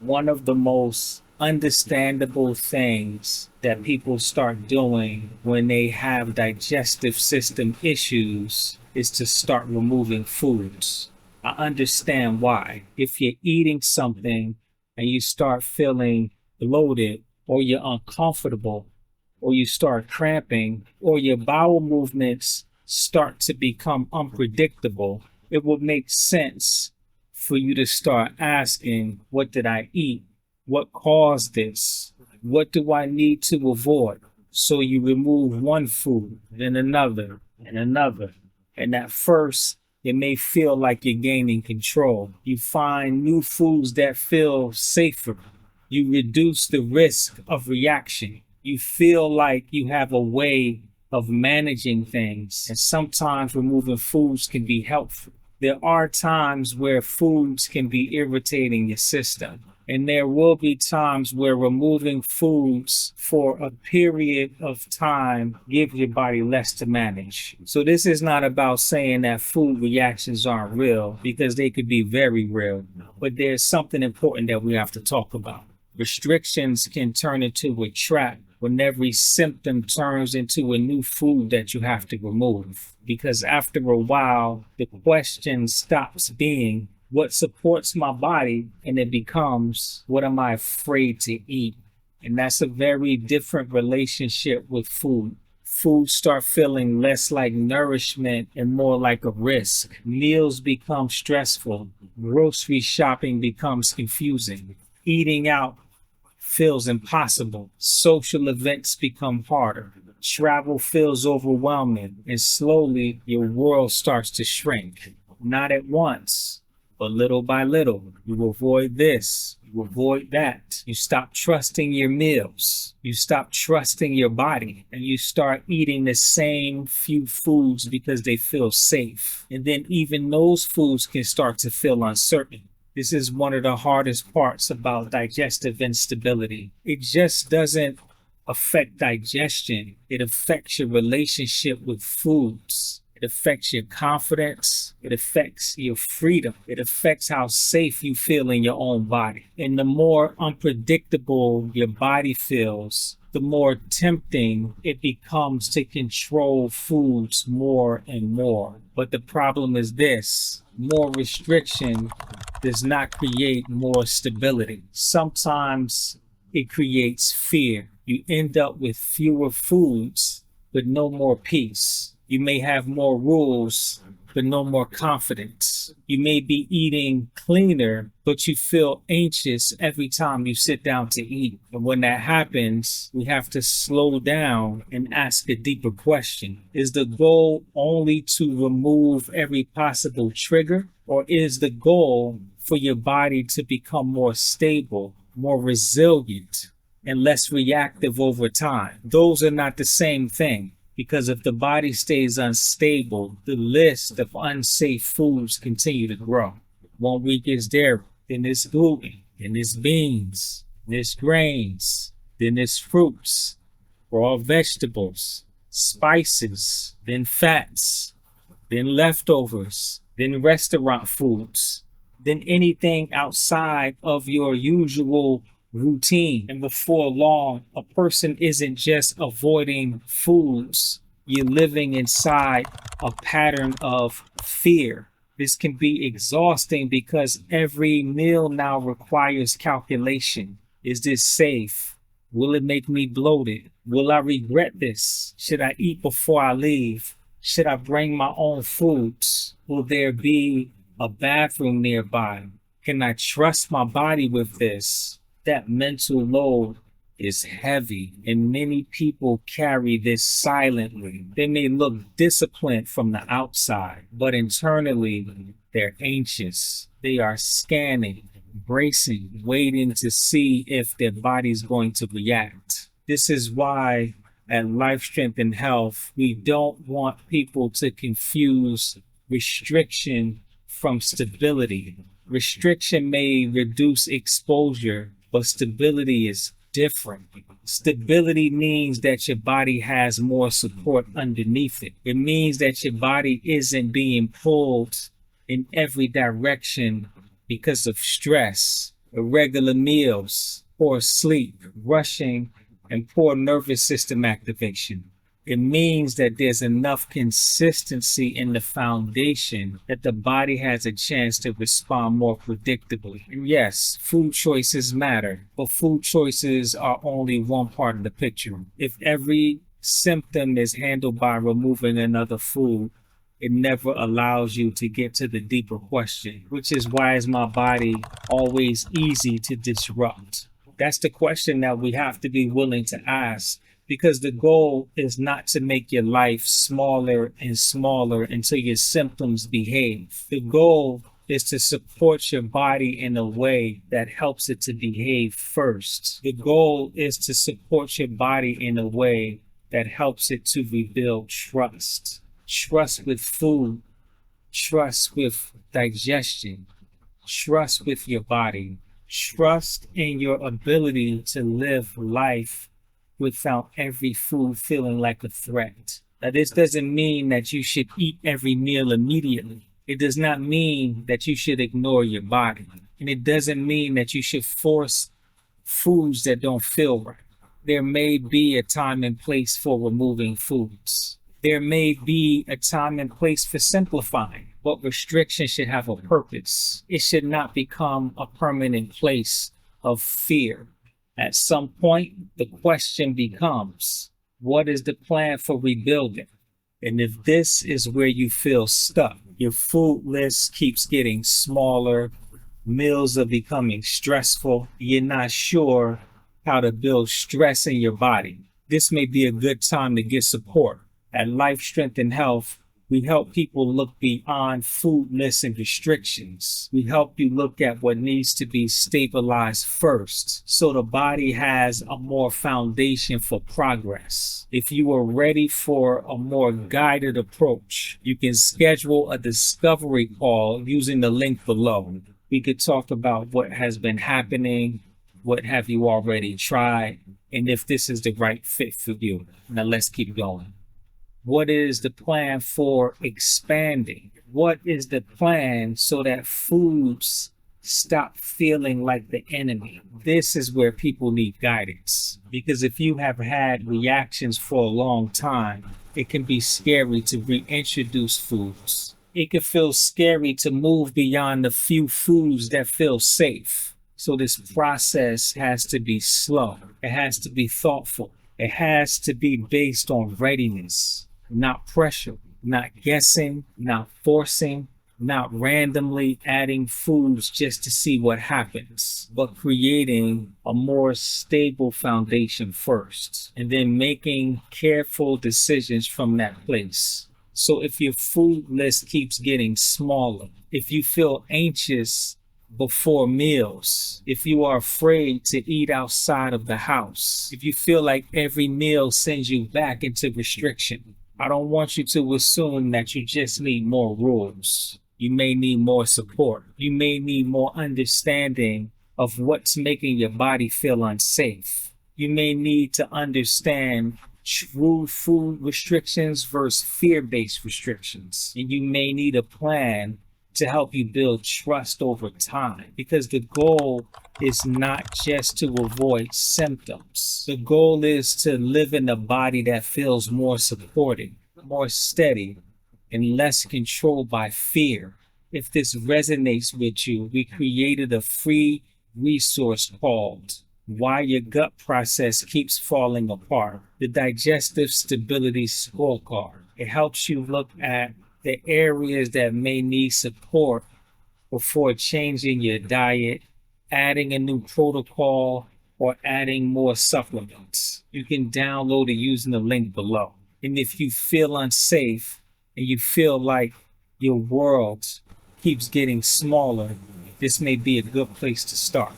One of the most understandable things that people start doing when they have digestive system issues is to start removing foods. I understand why. If you're eating something and you start feeling bloated or you're uncomfortable or you start cramping or your bowel movements start to become unpredictable, it will make sense for you to start asking, what did I eat? What caused this? What do I need to avoid? So you remove one food, then another, and another. And at first, it may feel like you're gaining control. You find new foods that feel safer. You reduce the risk of reaction. You feel like you have a way of managing things. And sometimes removing foods can be helpful. There are times where foods can be irritating your system. And there will be times where removing foods for a period of time gives your body less to manage. So this is not about saying that food reactions aren't real, because they could be very real. But there's something important that we have to talk about. Restrictions can turn into a trap when every symptom turns into a new food that you have to remove. Because after a while, the question stops being, what supports my body? And it becomes, what am I afraid to eat? And that's a very different relationship with food. Foods start feeling less like nourishment and more like a risk. Meals become stressful. Grocery shopping becomes confusing. Eating out feels impossible. Social events become harder. Travel feels overwhelming. And slowly, your world starts to shrink. Not at once, but little by little. You avoid this, you avoid that. You stop trusting your meals. You stop trusting your body. And you start eating the same few foods because they feel safe. And then even those foods can start to feel uncertain. This is one of the hardest parts about digestive instability. It just doesn't affect digestion. It affects your relationship with foods. It affects your confidence. It affects your freedom. It affects how safe you feel in your own body. And the more unpredictable your body feels, the more tempting it becomes to control foods more and more. But the problem is this: more restriction does not create more stability. Sometimes it creates fear. You end up with fewer foods, but no more peace. You may have more rules, but no more confidence. You may be eating cleaner, but you feel anxious every time you sit down to eat. And when that happens, we have to slow down and ask a deeper question. Is the goal only to remove every possible trigger? Or is the goal for your body to become more stable, more resilient, and less reactive over time? Those are not the same thing. Because if the body stays unstable, the list of unsafe foods continue to grow. 1 week is dairy, then it's gluten, then it's beans, then it's grains, then it's fruits, raw vegetables, spices, then fats, then leftovers, then restaurant foods, then anything outside of your usual routine. And before long, a person isn't just avoiding foods, you're living inside a pattern of fear. This can be exhausting because every meal now requires calculation. Is this safe? Will it make me bloated? Will I regret this? Should I eat before I leave? Should I bring my own foods? Will there be a bathroom nearby? Can I trust my body with this? That mental load is heavy, and many people carry this silently. They may look disciplined from the outside, but internally, they're anxious. They are scanning, bracing, waiting to see if their body's going to react. This is why at Life, Strength, and Health, we don't want people to confuse restriction from stability. Restriction may reduce exposure, but stability is different. Stability means that your body has more support underneath it. It means that your body isn't being pulled in every direction because of stress. irregular meals, poor sleep, rushing, and poor nervous system activation. It means that there's enough consistency in the foundation that the body has a chance to respond more predictably. And yes, food choices matter, but food choices are only one part of the picture. If every symptom is handled by removing another food, it never allows you to get to the deeper question, which is, why is my body always easy to disrupt? That's the question that we have to be willing to ask, because the goal is not to make your life smaller and smaller until your symptoms behave. The goal is to support your body in a way that helps it to behave first. The goal is to support your body in a way that helps it to rebuild trust. Trust with food, trust with digestion, trust with your body, trust in your ability to live life without every food feeling like a threat. Now, this doesn't mean that you should eat every meal immediately. It does not mean that you should ignore your body. And it doesn't mean that you should force foods that don't feel right. There may be a time and place for removing foods. There may be a time and place for simplifying, but restriction should have a purpose. It should not become a permanent place of fear. At some point, the question becomes, what is the plan for rebuilding? And if this is where you feel stuck, your food list keeps getting smaller, meals are becoming stressful, you're not sure how to build stress in your body, this may be a good time to get support. At Life, Strength, and Health, we help people look beyond food lists and restrictions. We help you look at what needs to be stabilized first, so the body has a more foundation for progress. If you are ready for a more guided approach, you can schedule a discovery call using the link below. We could talk about what has been happening, what have you already tried, and if this is the right fit for you. Now let's keep going. What is the plan for expanding? What is the plan so that foods stop feeling like the enemy? This is where people need guidance, because if you have had reactions for a long time, it can be scary to reintroduce foods. It can feel scary to move beyond the few foods that feel safe. So this process has to be slow. It has to be thoughtful. It has to be based on readiness, not pressure, not guessing, not forcing, not randomly adding foods just to see what happens, but creating a more stable foundation first, and then making careful decisions from that place. So if your food list keeps getting smaller, if you feel anxious before meals, if you are afraid to eat outside of the house, if you feel like every meal sends you back into restriction, I don't want you to assume that you just need more rules. You may need more support. You may need more understanding of what's making your body feel unsafe. You may need to understand true food restrictions versus fear-based restrictions. And you may need a plan to help you build trust over time, because the goal is not just to avoid symptoms. The goal is to live in a body that feels more supported, more steady, and less controlled by fear. If this resonates with you, we created a free resource called Why Your Gut Process Keeps Falling Apart, the Digestive Stability Scorecard. It helps you look at the areas that may need support before changing your diet, adding a new protocol, or adding more supplements. You can download it using the link below. And if you feel unsafe and you feel like your world keeps getting smaller, this may be a good place to start.